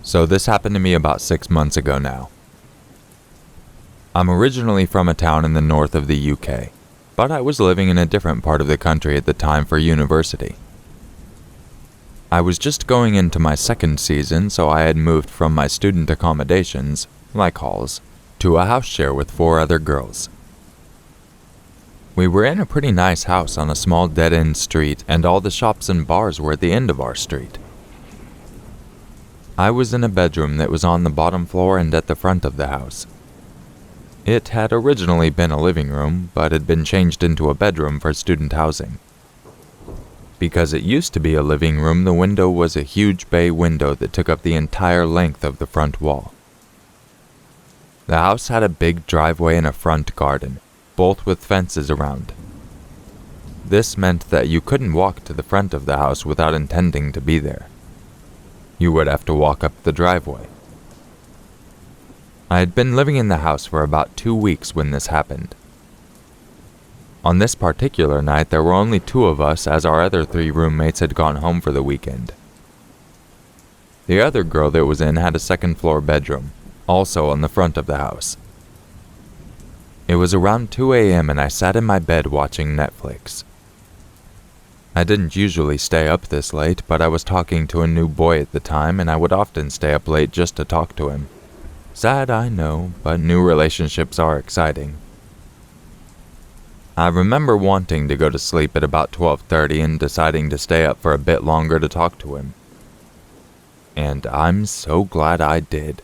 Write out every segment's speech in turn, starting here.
So this happened to me about 6 months ago now. I'm originally from a town in the north of the UK, but I was living in a different part of the country at the time for university. I was just going into my second season, so I had moved from my student accommodations, like halls, to a house share with 4 other girls. We were in a pretty nice house on a small dead-end street, and all the shops and bars were at the end of our street. I was in a bedroom that was on the bottom floor and at the front of the house. It had originally been a living room, but had been changed into a bedroom for student housing. Because it used to be a living room, the window was a huge bay window that took up the entire length of the front wall. The house had a big driveway and a front garden, both with fences around. This meant that you couldn't walk to the front of the house without intending to be there. You would have to walk up the driveway. I had been living in the house for about 2 weeks when this happened. On this particular night, there were only 2 of us, as our other 3 roommates had gone home for the weekend. The other girl that was in had a second-floor bedroom, also on the front of the house. It was around 2 a.m. and I sat in my bed watching Netflix. I didn't usually stay up this late, but I was talking to a new boy at the time, and I would often stay up late just to talk to him. Sad, I know, but new relationships are exciting. I remember wanting to go to sleep at about 12:30 and deciding to stay up for a bit longer to talk to him. And I'm so glad I did.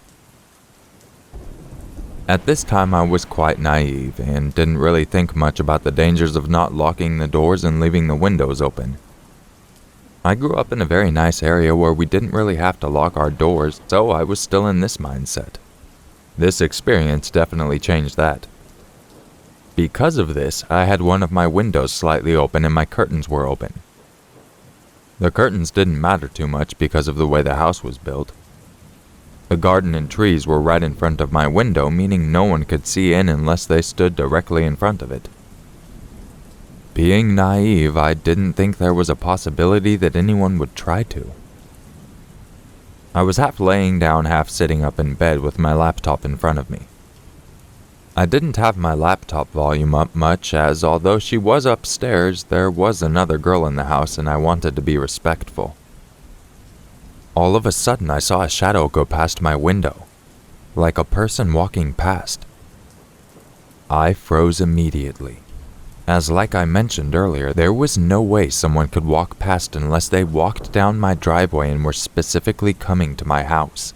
At this time I was quite naive and didn't really think much about the dangers of not locking the doors and leaving the windows open. I grew up in a very nice area where we didn't really have to lock our doors, so I was still in this mindset. This experience definitely changed that. Because of this, I had one of my windows slightly open and my curtains were open. The curtains didn't matter too much because of the way the house was built. The garden and trees were right in front of my window, meaning no one could see in unless they stood directly in front of it. Being naive, I didn't think there was a possibility that anyone would try to. I was half laying down, half sitting up in bed with my laptop in front of me. I didn't have my laptop volume up much, as although she was upstairs, there was another girl in the house and I wanted to be respectful. All of a sudden I saw a shadow go past my window, like a person walking past. I froze immediately, as like I mentioned earlier, there was no way someone could walk past unless they walked down my driveway and were specifically coming to my house.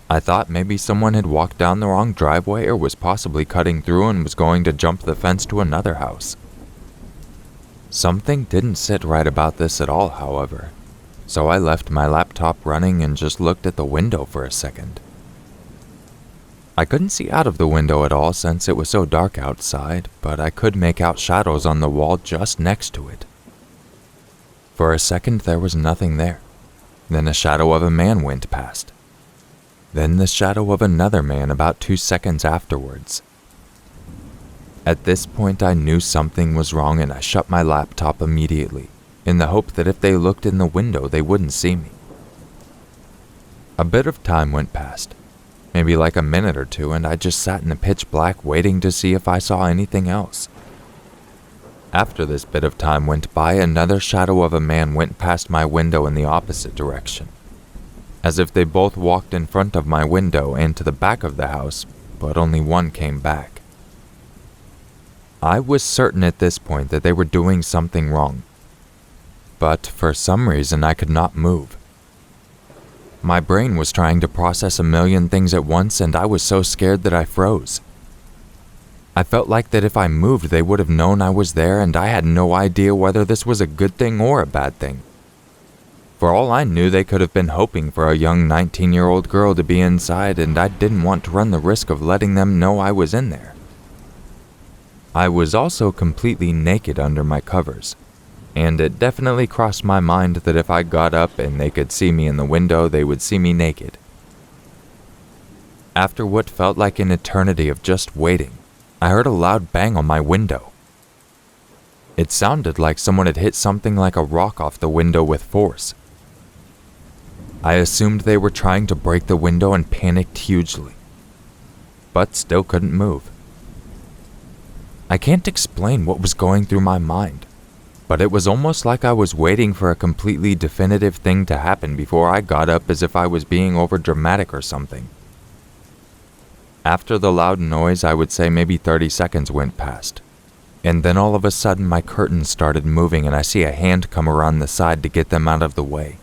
I thought maybe someone had walked down the wrong driveway or was possibly cutting through and was going to jump the fence to another house. Something didn't sit right about this at all, however, so I left my laptop running and just looked at the window for a second. I couldn't see out of the window at all since it was so dark outside, but I could make out shadows on the wall just next to it. For a second there was nothing there. Then a shadow of a man went past. Then the shadow of another man about 2 seconds afterwards. At this point I knew something was wrong and I shut my laptop immediately, in the hope that if they looked in the window they wouldn't see me. A bit of time went past, maybe like a minute or 2, and I just sat in the pitch black waiting to see if I saw anything else. After this bit of time went by, another shadow of a man went past my window in the opposite direction, as if they both walked in front of my window and to the back of the house, but only one came back. I was certain at this point that they were doing something wrong, but for some reason I could not move. My brain was trying to process a million things at once, and I was so scared that I froze. I felt like that if I moved they would have known I was there, and I had no idea whether this was a good thing or a bad thing. For all I knew, they could have been hoping for a young 19-year-old girl to be inside, and I didn't want to run the risk of letting them know I was in there. I was also completely naked under my covers, and it definitely crossed my mind that if I got up and they could see me in the window, they would see me naked. After what felt like an eternity of just waiting, I heard a loud bang on my window. It sounded like someone had hit something like a rock off the window with force. I assumed they were trying to break the window and panicked hugely, but still couldn't move. I can't explain what was going through my mind, but it was almost like I was waiting for a completely definitive thing to happen before I got up, as if I was being overdramatic or something. After the loud noise, I would say maybe 30 seconds went past, and then all of a sudden my curtains started moving and I see a hand come around the side to get them out of the way.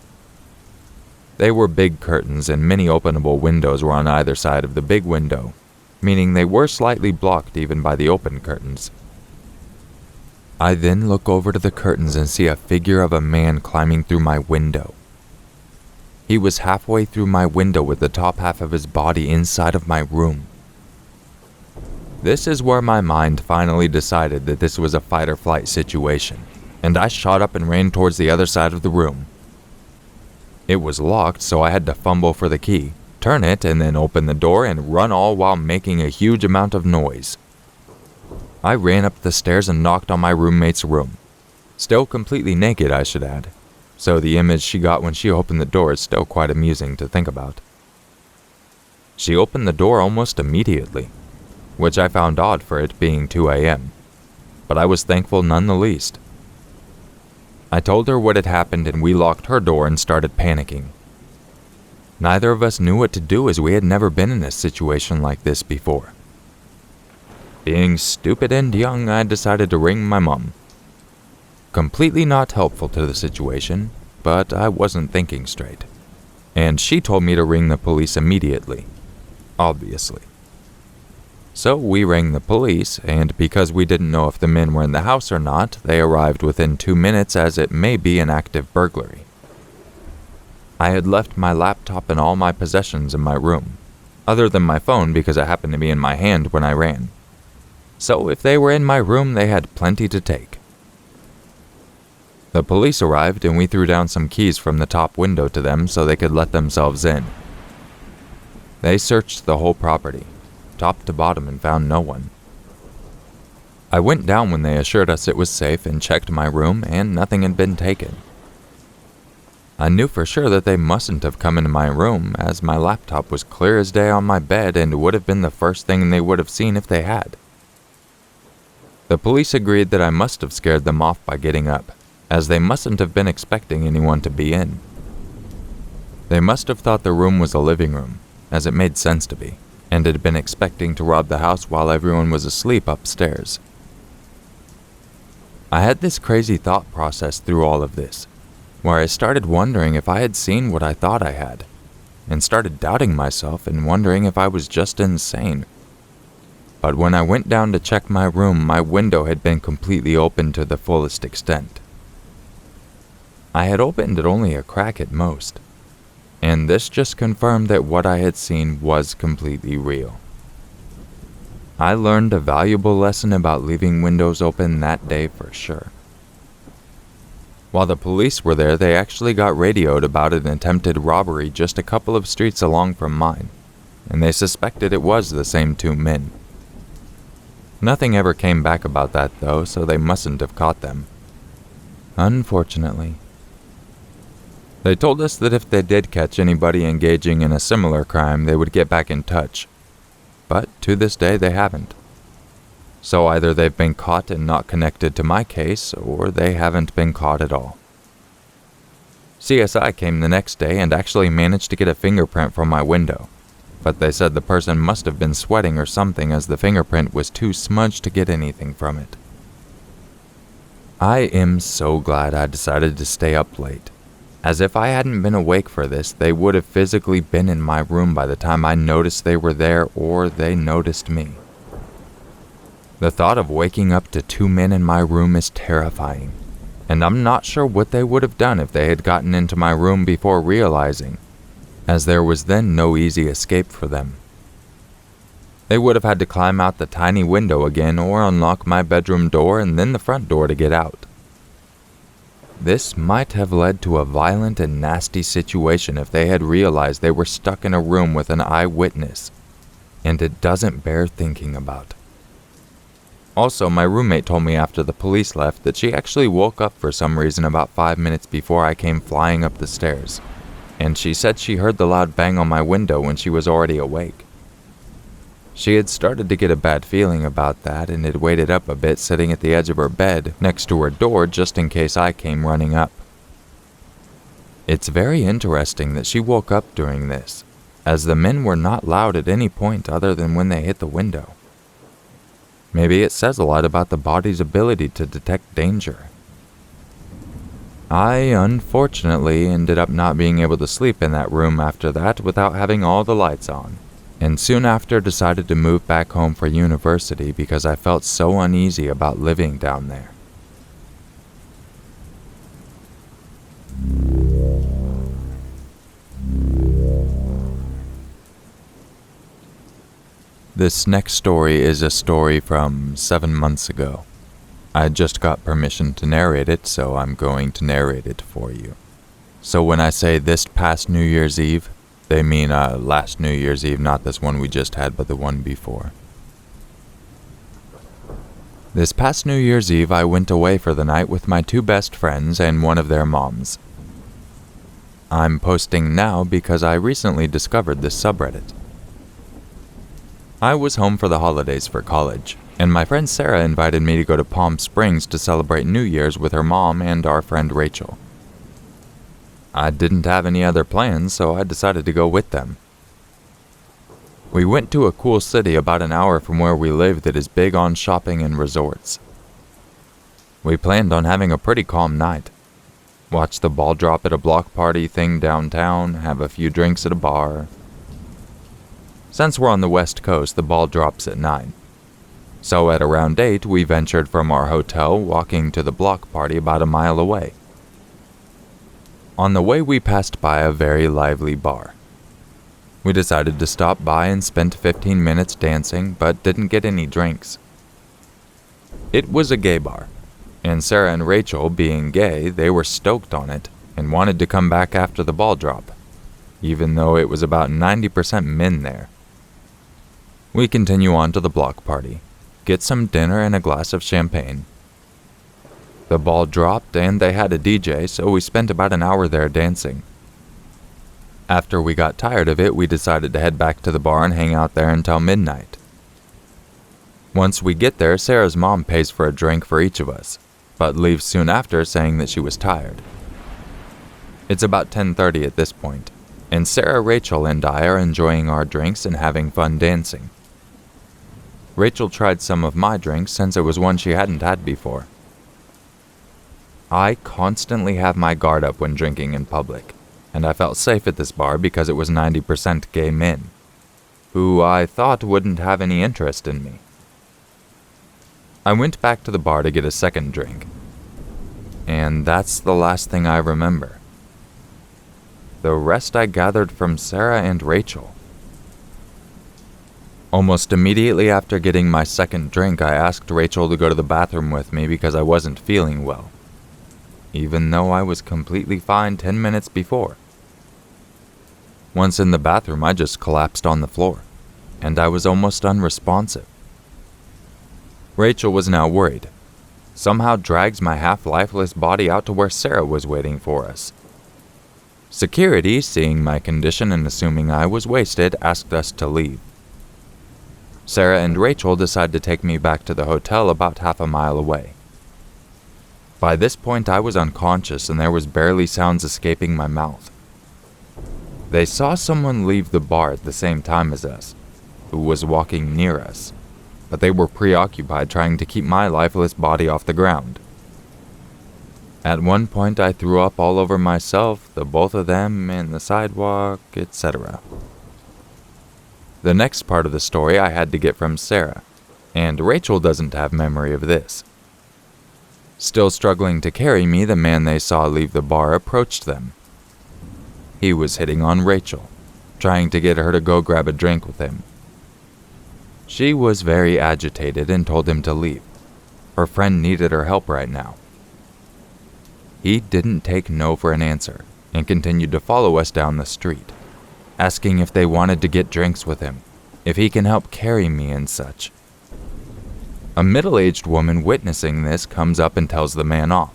They were big curtains and many openable windows were on either side of the big window, meaning they were slightly blocked even by the open curtains. I then look over to the curtains and see a figure of a man climbing through my window. He was halfway through my window with the top half of his body inside of my room. This is where my mind finally decided that this was a fight or flight situation, and I shot up and ran towards the other side of the room. It was locked, so I had to fumble for the key, turn it, and then open the door and run, all while making a huge amount of noise. I ran up the stairs and knocked on my roommate's room. Still completely naked, I should add, so the image she got when she opened the door is still quite amusing to think about. She opened the door almost immediately, which I found odd for it being 2 a.m., but I was thankful none the least. I told her what had happened and we locked her door and started panicking. Neither of us knew what to do, as we had never been in a situation like this before. Being stupid and young, I decided to ring my mom. Completely not helpful to the situation, but I wasn't thinking straight, and she told me to ring the police immediately, obviously. So we rang the police, and because we didn't know if the men were in the house or not, they arrived within 2 minutes, as it may be an active burglary. I had left my laptop and all my possessions in my room, other than my phone because it happened to be in my hand when I ran. So if they were in my room, they had plenty to take. The police arrived and we threw down some keys from the top window to them so they could let themselves in. They searched the whole property, top to bottom, and found no one. I went down when they assured us it was safe and checked my room, and nothing had been taken. I knew for sure that they mustn't have come into my room, as my laptop was clear as day on my bed and would have been the first thing they would have seen if they had. The police agreed that I must have scared them off by getting up, as they mustn't have been expecting anyone to be in. They must have thought the room was a living room, as it made sense to be, and had been expecting to rob the house while everyone was asleep upstairs. I had this crazy thought process through all of this, where I started wondering if I had seen what I thought I had, and started doubting myself and wondering if I was just insane. But when I went down to check my room, my window had been completely open to the fullest extent. I had opened it only a crack at most, and this just confirmed that what I had seen was completely real. I learned a valuable lesson about leaving windows open that day for sure. While the police were there, they actually got radioed about an attempted robbery just a couple of streets along from mine, and they suspected it was the same 2 men. Nothing ever came back about that though, so they mustn't have caught them. Unfortunately. They told us that if they did catch anybody engaging in a similar crime, they would get back in touch. But to this day, they haven't. So either they've been caught and not connected to my case, or they haven't been caught at all. CSI came the next day and actually managed to get a fingerprint from my window, but they said the person must have been sweating or something, as the fingerprint was too smudged to get anything from it. I am so glad I decided to stay up late, as if I hadn't been awake for this, they would have physically been in my room by the time I noticed they were there, or they noticed me. The thought of waking up to 2 men in my room is terrifying, and I'm not sure what they would have done if they had gotten into my room before realizing, as there was then no easy escape for them. They would have had to climb out the tiny window again or unlock my bedroom door and then the front door to get out. This might have led to a violent and nasty situation if they had realized they were stuck in a room with an eyewitness, and it doesn't bear thinking about. Also, my roommate told me after the police left that she actually woke up for some reason about 5 minutes before I came flying up the stairs, and she said she heard the loud bang on my window when she was already awake. She had started to get a bad feeling about that and had waited up a bit, sitting at the edge of her bed next to her door just in case I came running up. It's very interesting that she woke up during this, as the men were not loud at any point other than when they hit the window. Maybe it says a lot about the body's ability to detect danger. I, unfortunately, ended up not being able to sleep in that room after that without having all the lights on, and soon after decided to move back home for university because I felt so uneasy about living down there. This next story is a story from 7 months ago. I just got permission to narrate it, so I'm going to narrate it for you. So when I say this past New Year's Eve, they mean last New Year's Eve, not this one we just had, but the one before. This past New Year's Eve, I went away for the night with my 2 best friends and one of their moms. I'm posting now because I recently discovered this subreddit. I was home for the holidays for college, and my friend Sarah invited me to go to Palm Springs to celebrate New Year's with her mom and our friend Rachel. I didn't have any other plans, so I decided to go with them. We went to a cool city about an hour from where we live that is big on shopping and resorts. We planned on having a pretty calm night. Watch the ball drop at a block party thing downtown, have a few drinks at a bar. Since we're on the West Coast, the ball drops at 9. So at around 8, we ventured from our hotel, walking to the block party about a mile away. On the way, we passed by a very lively bar. We decided to stop by and spent 15 minutes dancing, but didn't get any drinks. It was a gay bar, and Sarah and Rachel, being gay, they were stoked on it and wanted to come back after the ball drop, even though it was about 90% men there. We continue on to the block party, get some dinner and a glass of champagne. The ball dropped and they had a DJ, so we spent about an hour there dancing. After we got tired of it, we decided to head back to the bar and hang out there until midnight. Once we get there, Sarah's mom pays for a drink for each of us, but leaves soon after saying that she was tired. It's about 10:30 at this point, and Sarah, Rachel, and I are enjoying our drinks and having fun dancing. Rachel tried some of my drinks since it was one she hadn't had before. I constantly have my guard up when drinking in public, and I felt safe at this bar because it was 90% gay men, who I thought wouldn't have any interest in me. I went back to the bar to get a second drink, and that's the last thing I remember. The rest I gathered from Sarah and Rachel. Almost immediately after getting my second drink, I asked Rachel to go to the bathroom with me because I wasn't feeling well, even though I was completely fine 10 minutes before. Once in the bathroom, I just collapsed on the floor, and I was almost unresponsive. Rachel was now worried, somehow drags my half-lifeless body out to where Sarah was waiting for us. Security, seeing my condition and assuming I was wasted, asked us to leave. Sarah and Rachel decided to take me back to the hotel about half a mile away. By this point, I was unconscious and there was barely sounds escaping my mouth. They saw someone leave the bar at the same time as us, who was walking near us, but they were preoccupied trying to keep my lifeless body off the ground. At one point, I threw up all over myself, the both of them, and the sidewalk, etc. The next part of the story I had to get from Sarah, and Rachel doesn't have memory of this. Still struggling to carry me, the man they saw leave the bar approached them. He was hitting on Rachel, trying to get her to go grab a drink with him. She was very agitated and told him to leave. Her friend needed her help right now. He didn't take no for an answer and continued to follow us down the street, asking if they wanted to get drinks with him, if he can help carry me and such. A middle-aged woman witnessing this comes up and tells the man off.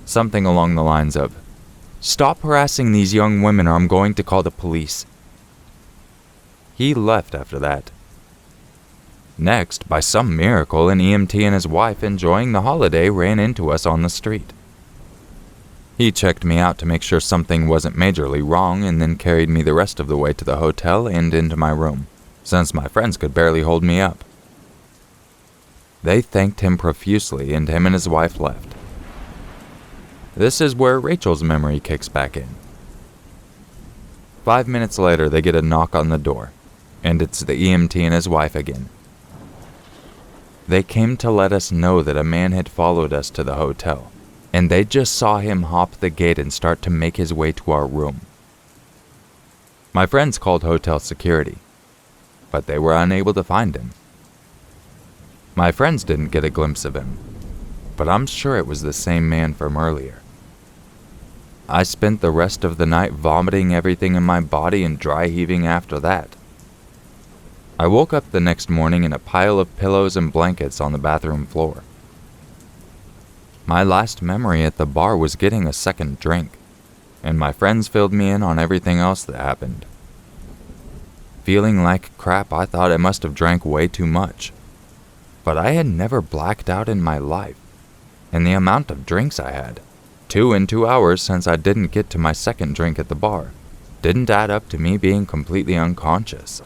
Something along the lines of, Stop harassing these young women or I'm going to call the police." He left after that. Next, by some miracle, an EMT and his wife enjoying the holiday ran into us on the street. He checked me out to make sure something wasn't majorly wrong and then carried me the rest of the way to the hotel and into my room, since my friends could barely hold me up. They thanked him profusely and him and his wife left. This is where Rachel's memory kicks back in. 5 minutes later, they get a knock on the door, and it's the EMT and his wife again. They came to let us know that a man had followed us to the hotel, and they just saw him hop the gate and start to make his way to our room. My friends called hotel security, but they were unable to find him. My friends didn't get a glimpse of him, but I'm sure it was the same man from earlier. I spent the rest of the night vomiting everything in my body and dry heaving after that. I woke up the next morning in a pile of pillows and blankets on the bathroom floor. My last memory at the bar was getting a second drink, and my friends filled me in on everything else that happened. Feeling like crap, I thought I must have drank way too much, but I had never blacked out in my life, and the amount of drinks I had, 2 in 2 hours since I didn't get to my second drink at the bar, didn't add up to me being completely unconscious.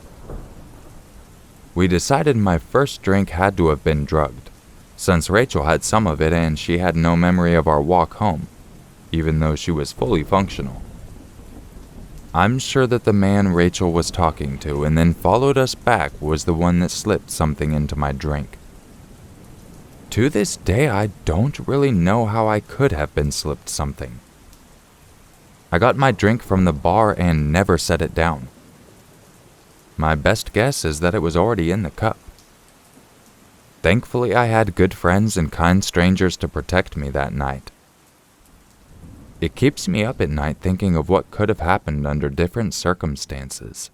We decided my first drink had to have been drugged, since Rachel had some of it and she had no memory of our walk home, even though she was fully functional. I'm sure that the man Rachel was talking to and then followed us back was the one that slipped something into my drink. To this day, I don't really know how I could have been slipped something. I got my drink from the bar and never set it down. My best guess is that it was already in the cup. Thankfully, I had good friends and kind strangers to protect me that night. It keeps me up at night thinking of what could have happened under different circumstances.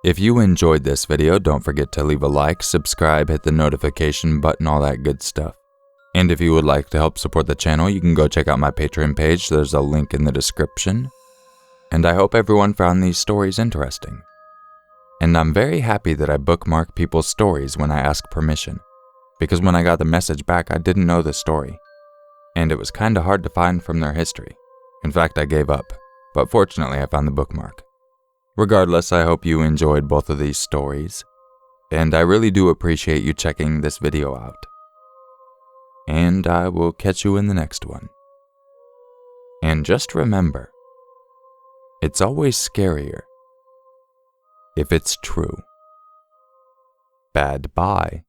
If you enjoyed this video, don't forget to leave a like, subscribe, hit the notification button, all that good stuff. And if you would like to help support the channel, you can go check out my Patreon page. There's a link in the description. And I hope everyone found these stories interesting. And I'm very happy that I bookmark people's stories when I ask permission, because when I got the message back, I didn't know the story, and it was kinda hard to find from their history. In fact, I gave up, but fortunately I found the bookmark. Regardless, I hope you enjoyed both of these stories, and I really do appreciate you checking this video out. And I will catch you in the next one. And just remember, it's always scarier if it's true. Bad bye.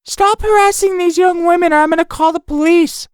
Stop harassing these young women or I'm gonna call the police.